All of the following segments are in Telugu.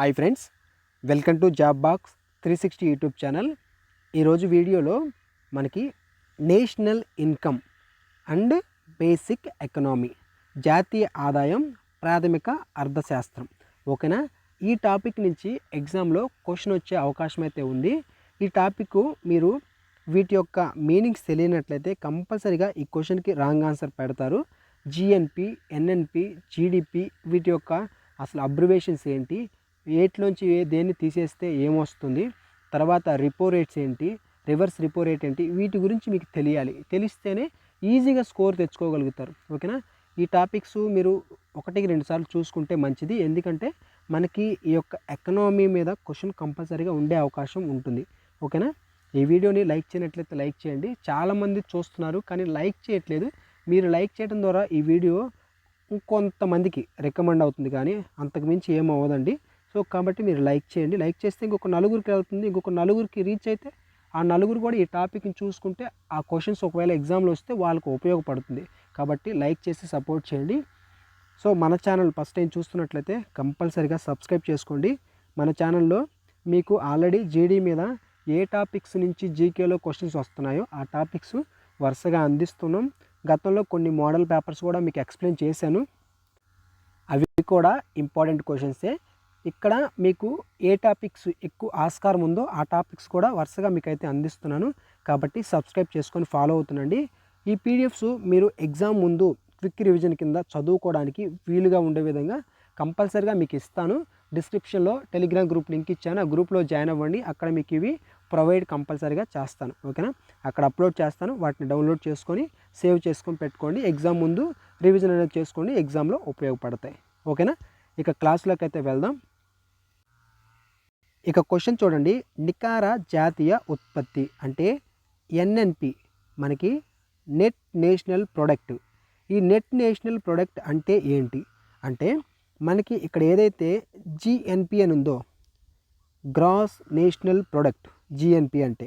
Hi friends, welcome to job box 360 YouTube channel. ఈరోజు వీడియోలో మనకి national income and basic economy, జాతీయ ఆదాయం, ప్రాథమిక అర్థశాస్త్రం. ఓకేనా? ఈ టాపిక్ నుంచి ఎగ్జామ్లో క్వశ్చన్ వచ్చే అవకాశం అయితే ఉంది. ఈ టాపిక్ మీరు వీటి యొక్క మీనింగ్స్ తెలియనట్లయితే కంపల్సరీగా ఈ క్వశ్చన్కి రాంగ్ ఆన్సర్ పెడతారు. జిఎన్పి, ఎన్ఎన్పి, జీడిపి వీటి యొక్క అసలు అబ్రివేషన్స్ ఏంటి, ఏట్లోంచి దేన్ని తీసేస్తే ఏమొస్తుంది, తర్వాత రిపో రేట్స్ ఏంటి, రివర్స్ రిపో రేట్ ఏంటి, వీటి గురించి మీకు తెలియాలి. తెలిస్తేనే ఈజీగా స్కోర్ తెచ్చుకోగలుగుతారు. ఓకేనా? ఈ టాపిక్స్ మీరు 1-2 సార్లు చూసుకుంటే మంచిది. ఎందుకంటే మనకి ఈ యొక్క ఎకనామీ మీద క్వశ్చన్ కంపల్సరీగా ఉండే అవకాశం ఉంటుంది. ఓకేనా? ఈ వీడియోని లైక్ చేయనట్లయితే లైక్ చేయండి. చాలామంది చూస్తున్నారు కానీ లైక్ చేయట్లేదు. మీరు లైక్ చేయడం ద్వారా ఈ వీడియో ఇంకొంతమందికి రికమెండ్ అవుతుంది, కానీ అంతకుమించి ఏమవ్వదండి. సో కాబట్టి మీరు లైక్ చేయండి. లైక్ చేస్తే ఇంకొక నలుగురికి వెళ్తుంది. ఇంకొక నలుగురికి రీచ్ అయితే ఆ నలుగురు కూడా ఈ టాపిక్ని చూసుకుంటే ఆ క్వశ్చన్స్ ఒకవేళ ఎగ్జామ్లో వస్తే వాళ్ళకు ఉపయోగపడుతుంది. కాబట్టి లైక్ చేసి సపోర్ట్ చేయండి. సో మన ఛానల్ ఫస్ట్ టైం చూస్తున్నట్లయితే కంపల్సరీగా సబ్స్క్రైబ్ చేసుకోండి. మన ఛానల్లో మీకు ఆల్రెడీ జీడీ మీద ఏ టాపిక్స్ నుంచి జీకేలో క్వశ్చన్స్ వస్తున్నాయో ఆ టాపిక్స్ వరుసగా అందిస్తున్నాం. గతంలో కొన్ని మోడల్ పేపర్స్ కూడా మీకు ఎక్స్ప్లెయిన్ చేశాను. అవి కూడా ఇంపార్టెంట్ క్వశ్చన్సే. ఇక్కడ మీకు ఏ టాపిక్స్ ఎక్కువ ఆస్కారం ఉందో ఆ టాపిక్స్ కూడా వరుసగా మీకైతే అందిస్తున్నాను. కాబట్టి సబ్స్క్రైబ్ చేసుకొని ఫాలో అవుతుండండి. ఈ పీడిఎఫ్స్ మీరు ఎగ్జామ్ ముందు క్విక్ రివిజన్ కింద చదువుకోవడానికి వీలుగా ఉండే విధంగా కంపల్సరీగా మీకు ఇస్తాను. డిస్క్రిప్షన్లో టెలిగ్రామ్ గ్రూప్ లింక్ ఇచ్చాను. ఆ గ్రూప్లో జాయిన్ అవ్వండి. అక్కడ మీకు ఇవి ప్రొవైడ్ కంపల్సరీగా చేస్తాను. ఓకేనా? అక్కడ అప్లోడ్ చేస్తాను. వాటిని డౌన్లోడ్ చేసుకొని సేవ్ చేసుకొని పెట్టుకోండి. ఎగ్జామ్ ముందు రివిజన్ అనేది చేసుకోండి. ఎగ్జామ్లో ఉపయోగపడతాయి. ఓకేనా? ఇక క్లాస్లోకి అయితే వెళ్దాం. ఇక క్వశ్చన్ చూడండి. నికార జాతీయ ఉత్పత్తి అంటే ఎన్ఎన్పి మనకి నెట్ నేషనల్ ప్రొడక్ట్. ఈ నెట్ నేషనల్ ప్రొడక్ట్ అంటే ఏంటి అంటే మనకి ఇక్కడ ఏదైతే జిఎన్పి అని ఉందో, గ్రాస్ నేషనల్ ప్రొడక్ట్, జిఎన్పి అంటే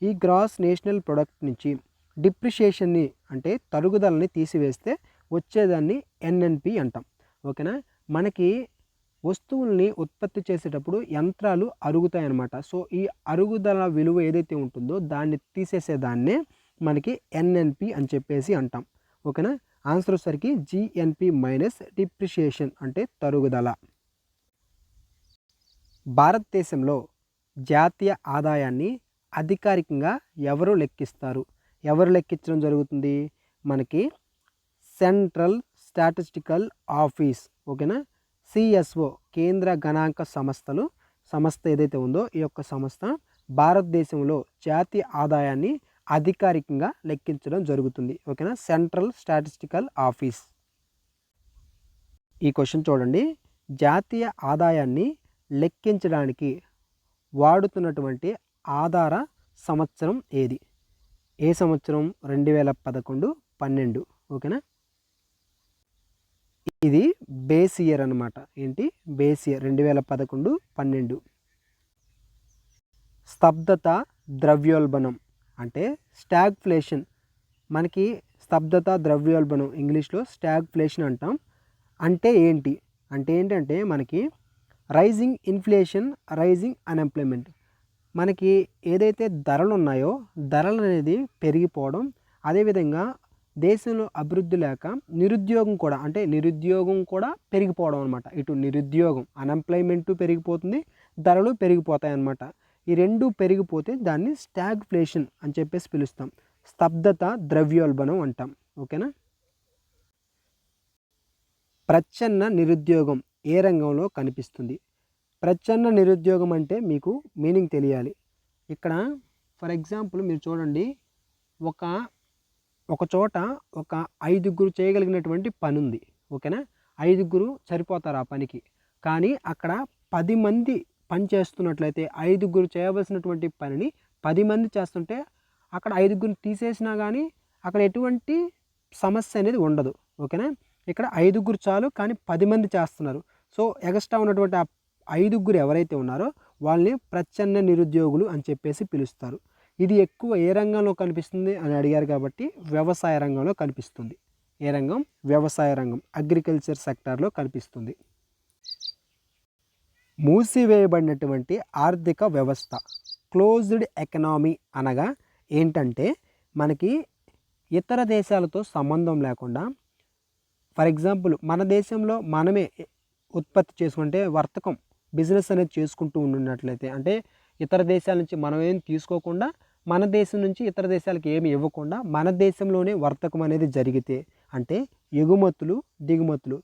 ఈ గ్రాస్ నేషనల్ ప్రొడక్ట్ నుంచి డిప్రిషియేషన్ని అంటే తరుగుదలని తీసివేస్తే వచ్చేదాన్ని ఎన్ఎన్పి అంటాం. ఓకేనా? మనకి వస్తువుల్ని ఉత్పత్తి చేసేటప్పుడు యంత్రాలు అరుగుతాయి అన్నమాట. సో ఈ అరుగుదల విలువ ఏదైతే ఉంటుందో దాన్ని తీసేసేదాన్నే మనకి ఎన్ఎన్పి అని చెప్పేసి అంటాం. ఓకేనా? ఆన్సర్ వచ్చేసరికి జిఎన్పి మైనస్ డిప్రిషియేషన్ అంటే తరుగుదల. భారతదేశంలో జాతీయ ఆదాయాన్ని అధికారికంగా ఎవరు లెక్కిస్తారు? ఎవరు లెక్కించడం జరుగుతుంది? మనకి సెంట్రల్ స్టాటిస్టికల్ ఆఫీస్. ఓకేనా? సిఎస్ఓ కేంద్ర గణాంక సంస్థ ఏదైతే ఉందో ఈ యొక్క సంస్థ భారతదేశంలో జాతీయ ఆదాయాన్ని అధికారికంగా లెక్కించడం జరుగుతుంది. ఓకేనా? Central statistical office. ఈ క్వశ్చన్ చూడండి. జాతీయ ఆదాయాన్ని లెక్కించడానికి వాడుతున్నటువంటి ఆధార సంవత్సరం ఏది? ఏ సంవత్సరం? 2011-12. ఓకేనా? ఇది బేస్ ఇయర్ అనమాట. ఏంటి? Base year 2011-12. స్తబ్దత ద్రవ్యోల్బణం అంటే స్టాగ్ఫ్లేషన్. మనకి స్తబ్దత ద్రవ్యోల్బణం ఇంగ్లీష్లో స్టాగ్ఫ్లేషన్ అంటాం. అంటే ఏంటి? అంటే ఏంటంటే మనకి రైజింగ్ ఇన్ఫ్లేషన్, రైజింగ్ అన్ఎంప్లాయ్మెంట్. మనకి ఏదైతే ధరలు ఉన్నాయో ధరలు అనేది పెరిగిపోవడం, అదేవిధంగా దేశంలో అభివృద్ధి లేక నిరుద్యోగం కూడా పెరిగిపోవడం అనమాట. ఇటు నిరుద్యోగం అన్ఎంప్లాయ్మెంట్ పెరిగిపోతుంది, ధరలు పెరిగిపోతాయి అన్నమాట. ఈ రెండు పెరిగిపోతే దాన్ని స్టాగ్ఫ్లేషన్ అని చెప్పేసి పిలుస్తాం. స్తబ్దత ద్రవ్యోల్బణం అంటాం. ఓకేనా? ప్రచ్ఛన్న నిరుద్యోగం ఏ రంగంలో కనిపిస్తుంది? ప్రచ్ఛన్న నిరుద్యోగం అంటే మీకు మీనింగ్ తెలియాలి. ఇక్కడ ఫర్ ఎగ్జాంపుల్ మీరు చూడండి, ఒక చోట ఒక 5 చేయగలిగినటువంటి పని ఉంది. ఓకేనా? 5 సరిపోతారు ఆ పనికి. కానీ అక్కడ 10 మంది పని చేస్తున్నట్లయితే 5 చేయవలసినటువంటి పనిని 10 మంది చేస్తుంటే అక్కడ 5 తీసేసినా కానీ అక్కడ ఎటువంటి సమస్య అనేది ఉండదు. ఓకేనా? ఇక్కడ 5 చాలు, కానీ 10 మంది చేస్తున్నారు. సో ఎక్స్ట్రా ఉన్నటువంటి ఆ 5 ఎవరైతే ఉన్నారో వాళ్ళని ప్రచ్ఛన్న నిరుద్యోగులు అని చెప్పేసి పిలుస్తారు. ఇది ఎక్కువ ఏ రంగంలో కనిపిస్తుంది అని అడిగారు కాబట్టి వ్యవసాయ రంగంలో కనిపిస్తుంది. ఏ రంగం? వ్యవసాయ రంగం, అగ్రికల్చర్ సెక్టార్లో కనిపిస్తుంది. మూసివేయబడినటువంటి ఆర్థిక వ్యవస్థ. క్లోజ్డ్ ఎకనామీ అనగా ఏంటంటే మనకి ఇతర దేశాలతో సంబంధం లేకుండా, ఫర్ ఎగ్జాంపుల్ మన దేశంలో మనమే ఉత్పత్తి చేసుకుంటే వర్తకం బిజినెస్ అనేది చేసుకుంటూ ఉన్నట్లయితే, అంటే ఇతర దేశాల నుంచి మనం ఏం తీసుకోకుండా మన దేశం నుంచి ఇతర దేశాలకు ఏమి ఇవ్వకుండా మన దేశంలోనే వర్తకం అనేది జరిగితే, అంటే ఎగుమతులు దిగుమతులు,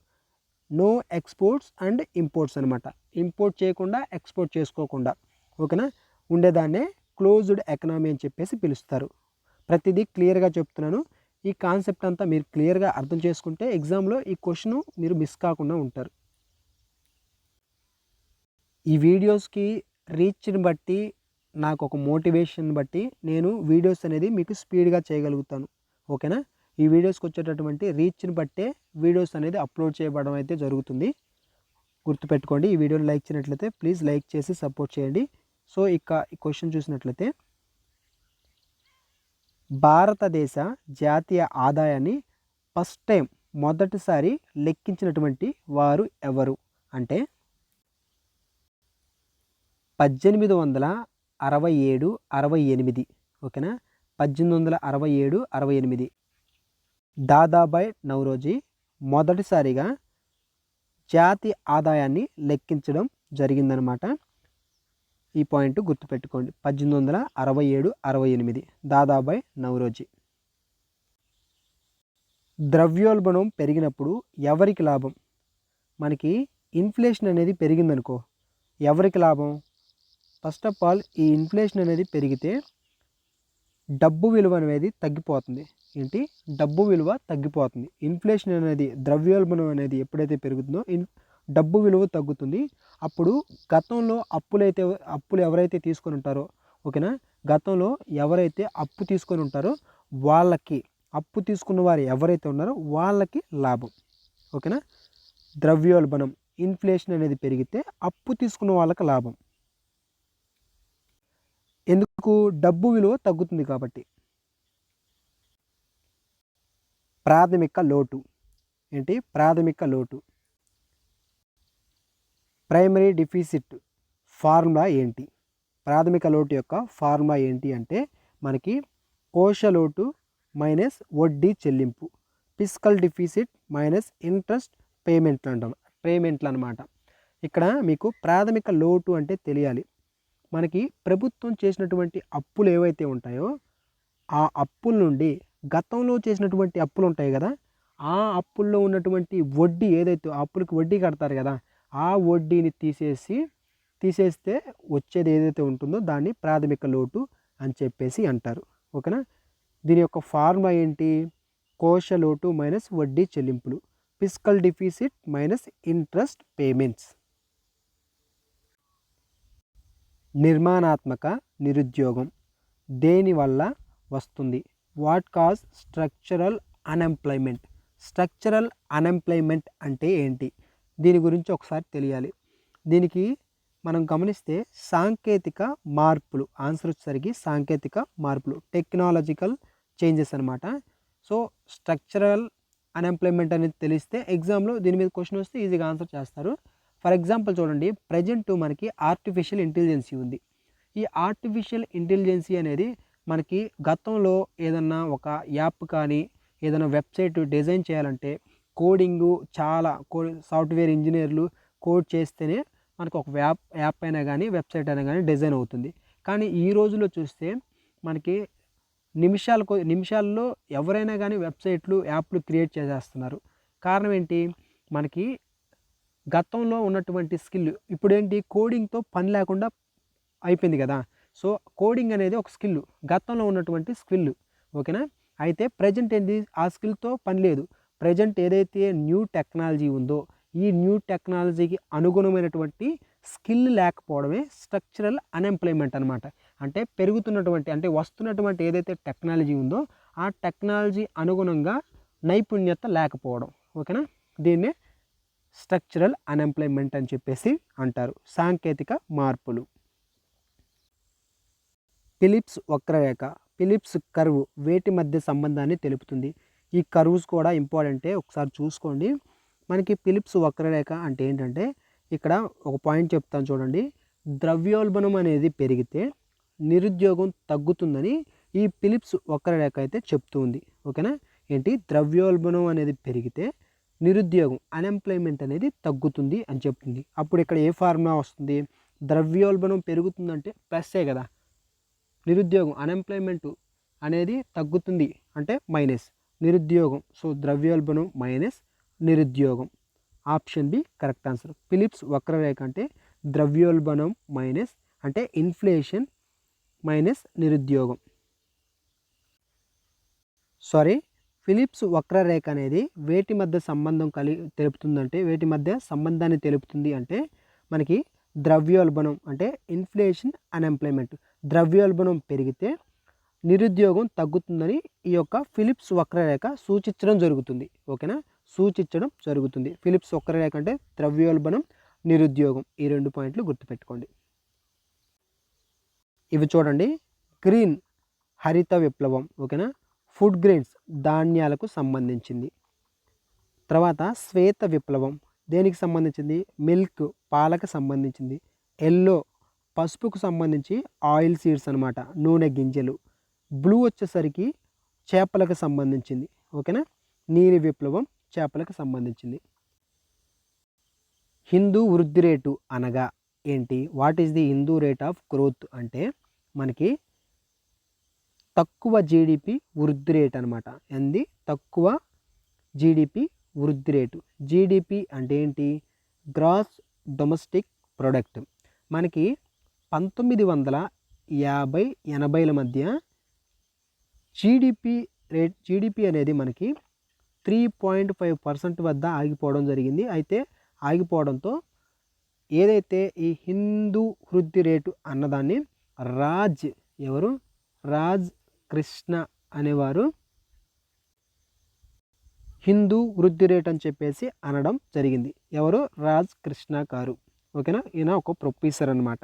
నో ఎక్స్పోర్ట్స్ అండ్ ఇంపోర్ట్స్ అనమాట. ఇంపోర్ట్ చేయకుండా ఎక్స్పోర్ట్ చేసుకోకుండా, ఓకేనా, ఉండేదాన్నే క్లోజ్డ్ ఎకనామీ అని చెప్పేసి పిలుస్తారు. ప్రతిదీ క్లియర్గా చెప్తున్నాను. ఈ కాన్సెప్ట్ అంతా మీరు క్లియర్గా అర్థం చేసుకుంటే ఎగ్జామ్లో ఈ క్వశ్చన్ మీరు మిస్ కాకుండా ఉంటారు. ఈ వీడియోస్కి రీచ్ని బట్టి, నాకు ఒక మోటివేషన్ బట్టి నేను వీడియోస్ అనేది మీకు స్పీడ్గా చేయగలుగుతాను, ఓకేనా. ఈ వీడియోస్కి వచ్చేటటువంటి రీచ్ని బట్టే వీడియోస్ అనేది అప్లోడ్ చేయబడడం అయితే జరుగుతుంది. గుర్తుపెట్టుకోండి. ఈ వీడియోని లైక్ చేయనట్లయితే ప్లీజ్ లైక్ చేసి సపోర్ట్ చేయండి. సో ఇక ఈ క్వశ్చన్ చూసినట్లయితే, భారతదేశ జాతీయ ఆదాయాన్ని ఫస్ట్ టైం మొదటిసారి లెక్కించినటువంటి వారు ఎవరు అంటే 1867-68, ఓకేనా. 1867-68 దాదాబాయ్ నౌరోజీ మొదటిసారిగా జాతీయ ఆదాయాన్ని లెక్కించడం జరిగిందనమాట. ఈ పాయింట్ గుర్తుపెట్టుకోండి. 1867-68 దాదాబాయ్ నౌరోజీ. ద్రవ్యోల్బణం పెరిగినప్పుడు ఎవరికి లాభం? మనకి ఇన్ఫ్లేషన్ అనేది పెరిగిందనుకో, ఎవరికి లాభం? ఫస్ట్ ఆఫ్ ఆల్ ఈ ఇన్ఫ్లేషన్ అనేది పెరిగితే డబ్బు విలువ అనేది తగ్గిపోతుంది. ఏంటి? డబ్బు విలువ తగ్గిపోతుంది. ఇన్ఫ్లేషన్ అనేది, ద్రవ్యోల్బణం అనేది ఎప్పుడైతే పెరుగుతుందో డబ్బు విలువ తగ్గుతుంది. అప్పుడు గతంలో అప్పులు ఎవరైతే తీసుకొని ఉంటారో, ఓకేనా, గతంలో ఎవరైతే అప్పు తీసుకొని ఉంటారో వాళ్ళకి, అప్పు తీసుకున్న వారు ఎవరైతే ఉన్నారో వాళ్ళకి లాభం, ఓకేనా. ద్రవ్యోల్బణం, ఇన్ఫ్లేషన్ అనేది పెరిగితే అప్పు తీసుకున్న వాళ్ళకి లాభం. ఎందుకు? డబ్బు విలువ తగ్గుతుంది కాబట్టి. ప్రాథమిక లోటు ఏంటి? ప్రాథమిక లోటు, ప్రైమరీ డిఫిసిట్ ఫార్ములా ఏంటి? ప్రాథమిక లోటు యొక్క ఫార్ములా ఏంటి అంటే మనకి కోశ లోటు మైనస్ వడ్డీ చెల్లింపు, ఫిస్కల్ డిఫిసిట్ మైనస్ ఇంట్రెస్ట్ పేమెంట్లు అనమాట. ఇక్కడ మీకు ప్రాథమిక లోటు అంటే తెలియాలి. మనకి ప్రభుత్వం చేసినటువంటి అప్పులు ఏవైతే ఉంటాయో ఆ అప్పుల నుండి గతంలో చేసినటువంటి అప్పులు ఉంటాయి కదా, ఆ అప్పుల్లో ఉన్నటువంటి వడ్డీ ఏదైతే, అప్పులకి వడ్డీ కడతారు కదా, ఆ వడ్డీని తీసేస్తే వచ్చేది ఏదైతే ఉంటుందో దాన్ని ప్రాథమిక లోటు అని చెప్పేసి అంటారు, ఓకేనా. దీని యొక్క ఫార్ములా ఏంటి? కోశ లోటు మైనస్ వడ్డీ చెల్లింపులు, fiscal deficit minus interest payments. నిర్మాణాత్మక నిరుద్యోగం దేనివల్ల వస్తుంది? What cause structural unemployment? Structural unemployment అంటే ఏంటి? దీని గురించి ఒకసారి తెలియాలి. దీనికి మనం గమనిస్తే సాంకేతిక మార్పులు, ఆన్సర్ వచ్చేసరికి సాంకేతిక మార్పులు, టెక్నాలజికల్ చేంజెస్ అనమాట. సో స్ట్రక్చరల్ అన్ఎంప్లాయ్మెంట్ అనేది తెలిస్తే ఎగ్జామ్లో దీని మీద క్వశ్చన్ వస్తే ఈజీగా ఆన్సర్ చేస్తారు. ఫర్ ఎగ్జాంపుల్ చూడండి, ప్రజెంట్ మనకి ఆర్టిఫిషియల్ ఇంటెలిజెన్సీ ఉంది. ఈ ఆర్టిఫిషియల్ ఇంటెలిజెన్సీ అనేది మనకి గతంలో ఏదన్నా ఒక యాప్ కానీ ఏదైనా వెబ్సైట్ డిజైన్ చేయాలంటే సాఫ్ట్వేర్ ఇంజనీర్లు కోడ్ చేస్తేనే మనకు ఒక యాప్ అయినా కానీ వెబ్సైట్ అయినా కానీ డిజైన్ అవుతుంది. కానీ ఈ రోజుల్లో చూస్తే మనకి నిమిషాల్లో ఎవరైనా కానీ వెబ్సైట్లు, యాప్లు క్రియేట్ చేసేస్తున్నారు. కారణం ఏంటి? మనకి గతంలో ఉన్నటువంటి స్కిల్ ఇప్పుడు ఏంటి, కోడింగ్తో పని లేకుండా అయిపోయింది కదా. సో కోడింగ్ అనేది ఒక స్కిల్, గతంలో ఉన్నటువంటి స్కిల్, ఓకేనా. అయితే ప్రజెంట్ ఏంటి, ఆ స్కిల్తో పని లేదు. ప్రజెంట్ ఏదైతే న్యూ టెక్నాలజీ ఉందో ఈ న్యూ టెక్నాలజీకి అనుగుణమైనటువంటి స్కిల్ లేకపోవడమే స్ట్రక్చరల్ అన్ఎంప్లాయ్మెంట్ అనమాట. అంటే వస్తున్నటువంటి ఏదైతే టెక్నాలజీ ఉందో ఆ టెక్నాలజీ అనుగుణంగా నైపుణ్యత లేకపోవడం, ఓకేనా. దీన్నే స్ట్రక్చరల్ అన్ఎంప్లాయ్మెంట్ అని చెప్పేసి అంటారు. సాంకేతిక మార్పులు. ఫిలిప్స్ వక్రరేఖ, ఫిలిప్స్ కర్వ్ వేటి మధ్య సంబంధాన్ని తెలుపుతుంది? ఈ కర్వ్స్ కూడా ఇంపార్టెంటే, ఒకసారి చూసుకోండి. మనకి ఫిలిప్స్ వక్రరేఖ అంటే ఏంటంటే ఇక్కడ ఒక పాయింట్ చెప్తాను చూడండి. ద్రవ్యోల్బణం అనేది పెరిగితే నిరుద్యోగం తగ్గుతుందని ఈ ఫిలిప్స్ వక్రరేఖ అయితే చెప్తుంది. ఓకేనా. ఏంటి, ద్రవ్యోల్బణం అనేది పెరిగితే నిరుద్యోగం అన్ఎంప్లాయ్మెంట్ అనేది తగ్గుతుంది అని చెప్తుంది. అప్పుడు ఇక్కడ ఏ ఫార్ములా వస్తుంది, ద్రవ్యోల్బణం పెరుగుతుందంటే ప్లస్సే కదా, నిరుద్యోగం అన్ఎంప్లాయ్మెంట్ అనేది తగ్గుతుంది అంటే మైనస్ నిరుద్యోగం. సో ద్రవ్యోల్బణం మైనస్ నిరుద్యోగం. Option B correct answer. Phillips వక్రరేఖ అంటే ద్రవ్యోల్బణం మైనస్ అంటే ఇన్ఫ్లేషన్ మైనస్ నిరుద్యోగం. ఫిలిప్స్ వక్రరేఖ అనేది వేటి మధ్య సంబంధం తెలుపుతుందంటే, వేటి మధ్య సంబంధాన్ని తెలుపుతుంది అంటే మనకి ద్రవ్యోల్బణం అంటే ఇన్ఫ్లేషన్ అన్ఎంప్లాయ్మెంట్. ద్రవ్యోల్బణం పెరిగితే నిరుద్యోగం తగ్గుతుందని ఈ యొక్క ఫిలిప్స్ వక్రరేఖ సూచించడం జరుగుతుంది. ఓకేనా, సూచించడం జరుగుతుంది. ఫిలిప్స్ వక్రరేఖ అంటే ద్రవ్యోల్బణం, నిరుద్యోగం. ఈ 2 పాయింట్లు గుర్తుపెట్టుకోండి. ఇవి చూడండి, గ్రీన్ హరిత విప్లవం. ఓకేనా, ఫుడ్ గ్రెయిన్స్ ధాన్యాలకు సంబంధించింది. తర్వాత శ్వేత విప్లవం దేనికి సంబంధించింది, మిల్క్ పాలకు సంబంధించింది. ఎల్లో పసుపుకు సంబంధించి ఆయిల్ సీడ్స్ అనమాట, నూనె గింజలు. బ్లూ వచ్చేసరికి చేపలకు సంబంధించింది. ఓకేనా, నీలి విప్లవం చేపలకు సంబంధించింది. హిందూ వృద్ధి రేటు అనగా ఏంటి, what is the Hindu rate of growth అంటే మనకి తక్కువ జీడిపి వృద్ధి రేట్ అనమాట. ఏంది, తక్కువ జీడిపి వృద్ధి రేటు. జీడిపి అంటే ఏంటి, గ్రాస్ డొమెస్టిక్ ప్రొడక్ట్. మనకి 1950-80ల మధ్య జీడిపి అనేది మనకి 3.5% వద్ద ఆగిపోవడం జరిగింది. అయితే ఆగిపోవడంతో ఏదైతే ఈ హిందూ వృద్ధి రేటు అన్నదాన్ని రాజ్ కృష్ణ అనేవారు హిందూ వృద్ధి రేట్ అని చెప్పేసి అనడం జరిగింది. ఎవరు, రాజ్ కృష్ణ గారు. ఓకేనా, ఈయన ఒక ప్రొఫెసర్ అనమాట.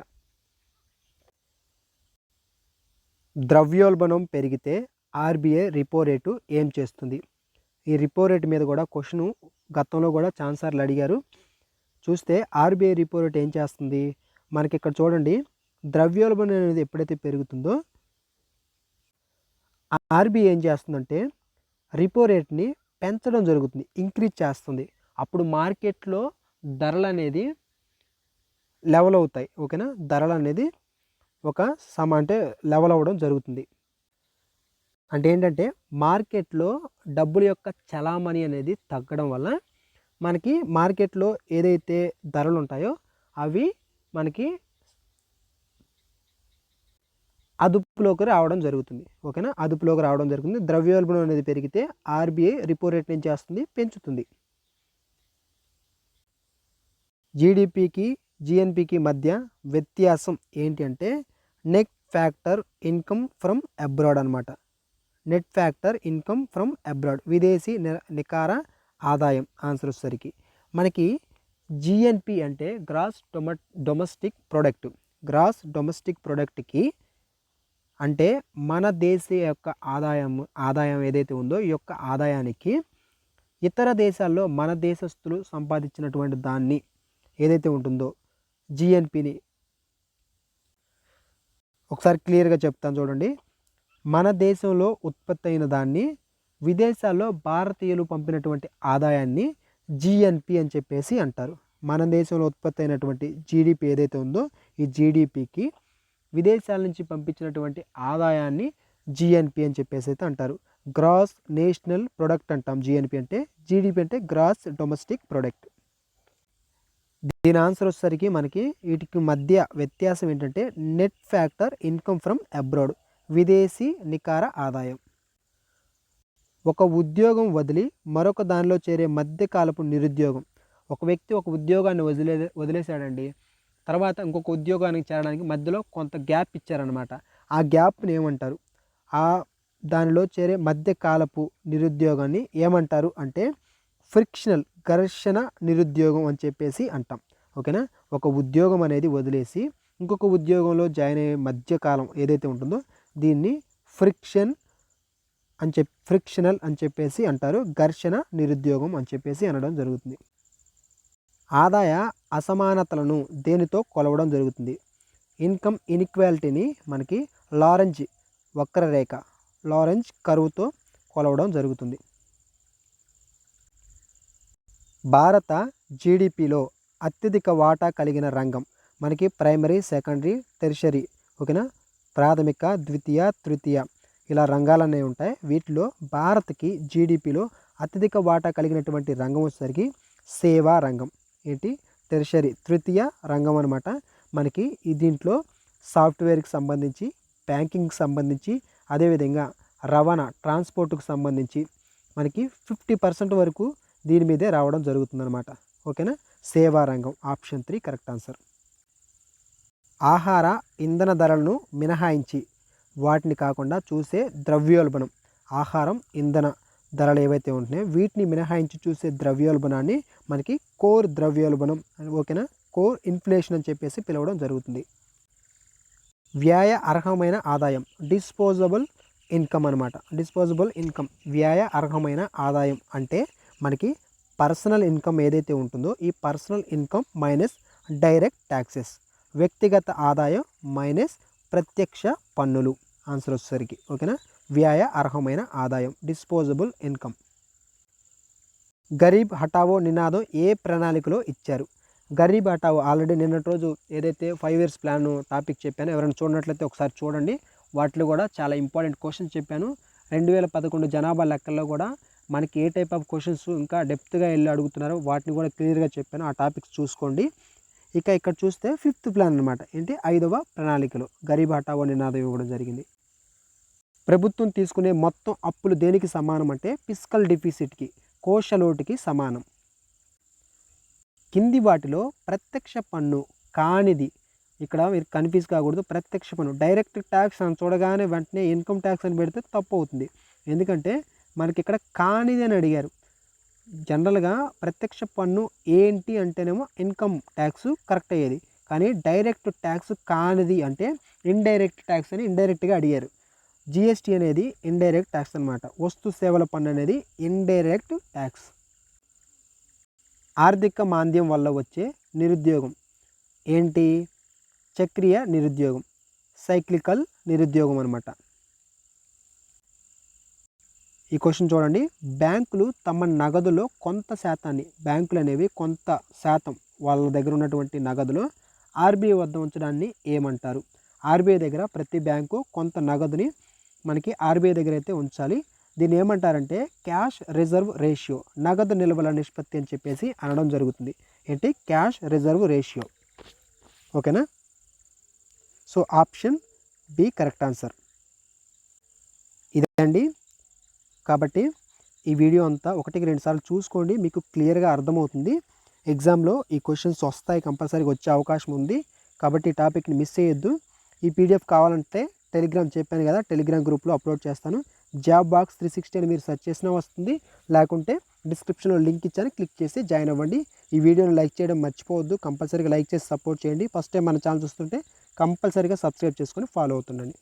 ద్రవ్యోల్బణం పెరిగితే ఆర్బీఐ రిపో రేటు ఏం చేస్తుంది? ఈ రిపో రేటు మీద కూడా క్వశ్చన్ గతంలో కూడా చాలాసార్లు అడిగారు. చూస్తే ఆర్బీఐ రిపో రేట్ ఏం చేస్తుంది, మనకి ఇక్కడ చూడండి, ద్రవ్యోల్బణం అనేది ఎప్పుడైతే పెరుగుతుందో ఆర్బీఐ ఏం చేస్తుందంటే రిపో రేట్ని పెంచడం జరుగుతుంది, ఇంక్రీజ్ చేస్తుంది. అప్పుడు మార్కెట్లో ధరలు అనేది లెవెల్ అవుతాయి. ఓకేనా, ధరలు అనేది అంటే లెవెల్ అవ్వడం జరుగుతుంది. అంటే ఏంటంటే మార్కెట్లో డబ్బుల యొక్క చలామణి అనేది తగ్గడం వల్ల మనకి మార్కెట్లో ఏదైతే ధరలు ఉంటాయో అవి మనకి అదుపులోకి రావడం జరుగుతుంది. ఓకేనా, అదుపులోకి రావడం జరుగుతుంది. ద్రవ్యోల్బణం అనేది పెరిగితే ఆర్బీఐ రిపో రేట్ ఏం చేస్తుంది, పెంచుతుంది. జీడిపికి జిఎన్పికి మధ్య వ్యత్యాసం ఏంటి అంటే net factor income from abroad అనమాట. Net factor income from abroad, విదేశీ నికర ఆదాయం. ఆన్సర్ వచ్చేసరికి మనకి జిఎన్పి అంటే gross domestic product. Gross domestic ప్రొడక్ట్కి అంటే మన దేశ యొక్క ఆదాయం ఏదైతే ఉందో ఈ యొక్క ఆదాయానికి ఇతర దేశాల్లో మన దేశస్తులు సంపాదించినటువంటి దాన్ని ఏదైతే ఉంటుందో జిఎన్పిని ఒకసారి క్లియర్గా చెప్తాను చూడండి. మన దేశంలో ఉత్పత్తి అయిన దాన్ని విదేశాల్లో భారతీయులు పంపినటువంటి ఆదాయాన్ని జిఎన్పి అని చెప్పేసి అంటారు. మన దేశంలో ఉత్పత్తి అయినటువంటి జీడిపి ఏదైతే ఉందో ఈ జీడిపికి విదేశాల నుంచి పంపించినటువంటి ఆదాయాన్ని జిఎన్పి అని చెప్పేసి అయితే అంటారు. గ్రాస్ నేషనల్ ప్రొడక్ట్ అంటాం జిఎన్పి అంటే. జీడిపి అంటే గ్రాస్ డొమెస్టిక్ ప్రొడక్ట్. దీని ఆన్సర్ వచ్చేసరికి మనకి వీటికి మధ్య వ్యత్యాసం ఏంటంటే net factor income from abroad, విదేశీ నికర ఆదాయం. ఒక ఉద్యోగం వదిలి మరొక దానిలో చేరే మధ్యకాలపు నిరుద్యోగం. ఒక వ్యక్తి ఒక ఉద్యోగాన్ని వదిలేశాడండి, తర్వాత ఇంకొక ఉద్యోగానికి చేరడానికి మధ్యలో కొంత గ్యాప్ ఇచ్చారనమాట. ఆ గ్యాప్ని ఏమంటారు, దానిలో చేరే మధ్యకాలపు నిరుద్యోగాన్ని ఏమంటారు అంటే ఫ్రిక్షనల్, ఘర్షణ నిరుద్యోగం అని చెప్పేసి అంటాం. ఓకేనా, ఒక ఉద్యోగం అనేది వదిలేసి ఇంకొక ఉద్యోగంలో జాయిన్ అయ్యే మధ్యకాలం ఏదైతే ఉంటుందో దీన్ని ఫ్రిక్షనల్ అని చెప్పేసి అంటారు. ఘర్షణ నిరుద్యోగం అని చెప్పేసి అనడం జరుగుతుంది. ఆదాయ అసమానతలను దేనితో కొలవడం జరుగుతుంది? ఇన్కమ్ ఇన్ఈక్వాలిటీని మనకి లారెంజ్ వక్రరేఖ, లారెంజ్ కర్వ్తో కొలవడం జరుగుతుంది. భారత జీడిపిలో అత్యధిక వాటా కలిగిన రంగం మనకి ప్రైమరీ, సెకండరీ, టెర్షరీ, ఓకేనా, ప్రాథమిక, ద్వితీయ, తృతీయ ఇలా రంగాలు అనేవి ఉంటాయి. వీటిలో భారత్కి జీడిపిలో అత్యధిక వాటా కలిగినటువంటి రంగం వచ్చేసరికి సేవా రంగం, ఏంటి టెర్షరీ, తృతీయ రంగం అనమాట. మనకి దీంట్లో సాఫ్ట్వేర్కి సంబంధించి, బ్యాంకింగ్కి సంబంధించి, అదేవిధంగా రవాణా ట్రాన్స్పోర్ట్కి సంబంధించి మనకి 50% వరకు దీని మీదే రావడం జరుగుతుందన్నమాట. ఓకేనా, సేవా రంగం ఆప్షన్ 3 కరెక్ట్ ఆన్సర్. ఆహార ఇంధన ధరలను మినహాయించి వాటిని కాకుండా చూసే ద్రవ్యోల్బణం, ఆహారం ఇంధన ధరలు ఏవైతే ఉంటున్నాయో వీటిని మినహాయించి చూసే ద్రవ్యోల్బణాన్ని మనకి కోర్ ద్రవ్యోల్బణం, ఓకేనా, కోర్ ఇన్ఫ్లేషన్ అని చెప్పేసి పిలవడం జరుగుతుంది. వ్యయ అర్హమైన ఆదాయం, డిస్పోజబుల్ ఇన్కమ్ అనమాట. డిస్పోజబుల్ ఇన్కమ్, వ్యయ అర్హమైన ఆదాయం అంటే మనకి పర్సనల్ ఇన్కమ్ ఏదైతే ఉంటుందో ఈ personal income minus direct taxes, వ్యక్తిగత ఆదాయం మైనస్ ప్రత్యక్ష పన్నులు ఆన్సర్ వచ్చేసరికి, ఓకేనా, వ్యయ అర్హమైన ఆదాయం డిస్పోజబుల్ ఇన్కమ్. గరీబ్ హఠావో నినాదం ఏ ప్రణాళికలో ఇచ్చారు? గరీబ్ హఠావో ఆల్రెడీ నిన్నటి రోజు ఏదైతే 5 years ప్లాన్ టాపిక్ చెప్పానో ఎవరైనా చూడనట్లయితే ఒకసారి చూడండి. వాటిలో కూడా చాలా ఇంపార్టెంట్ క్వశ్చన్స్ చెప్పాను. 2011 జనాభా లెక్కల్లో కూడా మనకి ఏ టైప్ ఆఫ్ క్వశ్చన్స్ ఇంకా డెప్త్గా వెళ్ళి అడుగుతున్నారో వాటిని కూడా క్లియర్గా చెప్పాను. ఆ టాపిక్స్ చూసుకోండి. ఇక ఇక్కడ చూస్తే 5th ప్లాన్ అనమాట, ఏంటి 5వ ప్రణాళికలో గరీబ్ హఠావో నినాదం ఇవ్వడం జరిగింది. ప్రభుత్వం తీసుకునే మొత్తం అప్పులు దేనికి సమానం అంటే ఫిస్కల్ డిఫిసిట్కి, కోశలోటుకి సమానం. కింది వాటిలో ప్రత్యక్ష పన్ను కానిది, ఇక్కడ మీరు కన్ఫ్యూజ్ కాకూడదు, ప్రత్యక్ష పన్ను డైరెక్ట్ ట్యాక్స్ అని చూడగానే వెంటనే ఇన్కమ్ ట్యాక్స్ అని పెడితే తప్పు అవుతుంది. ఎందుకంటే మనకి ఇక్కడ కానిది అని అడిగారు. జనరల్గా ప్రత్యక్ష పన్ను ఏంటి అంటేనేమో ఇన్కమ్ ట్యాక్స్ కరెక్ట్ అయ్యేది, కానీ డైరెక్ట్ ట్యాక్స్ కానిది అంటే ఇండైరెక్ట్ ట్యాక్స్ అని ఇండైరెక్ట్గా అడిగారు. జిఎస్టీ అనేది ఇండైరెక్ట్ ట్యాక్స్ అనమాట. వస్తు సేవల పన్ను అనేది ఇండైరెక్ట్ ట్యాక్స్. ఆర్థిక మాంద్యం వల్ల వచ్చే నిరుద్యోగం ఏంటి? చక్రీయ నిరుద్యోగం, సైక్లికల్ నిరుద్యోగం అనమాట. ఈ క్వశ్చన్ చూడండి. బ్యాంకులు తమ నగదులో కొంత శాతాన్ని, బ్యాంకులు అనేవి కొంత శాతం వాళ్ళ దగ్గర ఉన్నటువంటి నగదులో ఆర్బీఐ వద్ద ఉంచడాన్ని ఏమంటారు? ఆర్బీఐ దగ్గర ప్రతి బ్యాంకు కొంత నగదుని మనకి ఆర్బీఐ దగ్గర అయితే ఉంచాలి. దీన్ని ఏమంటారంటే క్యాష్ రిజర్వ్ రేషియో, నగదు నిల్వల నిష్పత్తి అని చెప్పేసి అనడం జరుగుతుంది. ఏంటి? Cash reserve ratio. ఓకేనా? So option B correct answer. ఇదండి. కాబట్టి ఈ వీడియో అంతా 1-2 సార్లు చూసుకోండి, మీకు క్లియర్గా అర్థమవుతుంది. ఎగ్జామ్లో ఈ క్వశ్చన్స్ వస్తాయి, కంపల్సరీగా వచ్చే అవకాశం ఉంది. కాబట్టి ఈ టాపిక్ని మిస్ చేయొద్దు. ఈ పీడిఎఫ్ కావాలంటే టెలిగ్రామ్ చెప్పాను కదా, టెలిగ్రామ్ గ్రూప్లో అప్లోడ్ చేస్తాను. జాబ్ బాక్స్ 360 అని మీరు సెర్చ్ చేసినా వస్తుంది, లేకుంటే డిస్క్రిప్షన్లో లింక్ ఇచ్చాను, క్లిక్ చేసి జాయిన్ అవ్వండి. ఈ వీడియోని లైక్ చేయడం మర్చిపోవద్దు, కంపల్సరీగా లైక్ చేసి సపోర్ట్ చేయండి. ఫస్ట్ టైం మన ఛానల్ చూస్తుంటే కంపల్సరీగా సబ్స్క్రైబ్ చేసుకొని ఫాలో అవుతుండండి.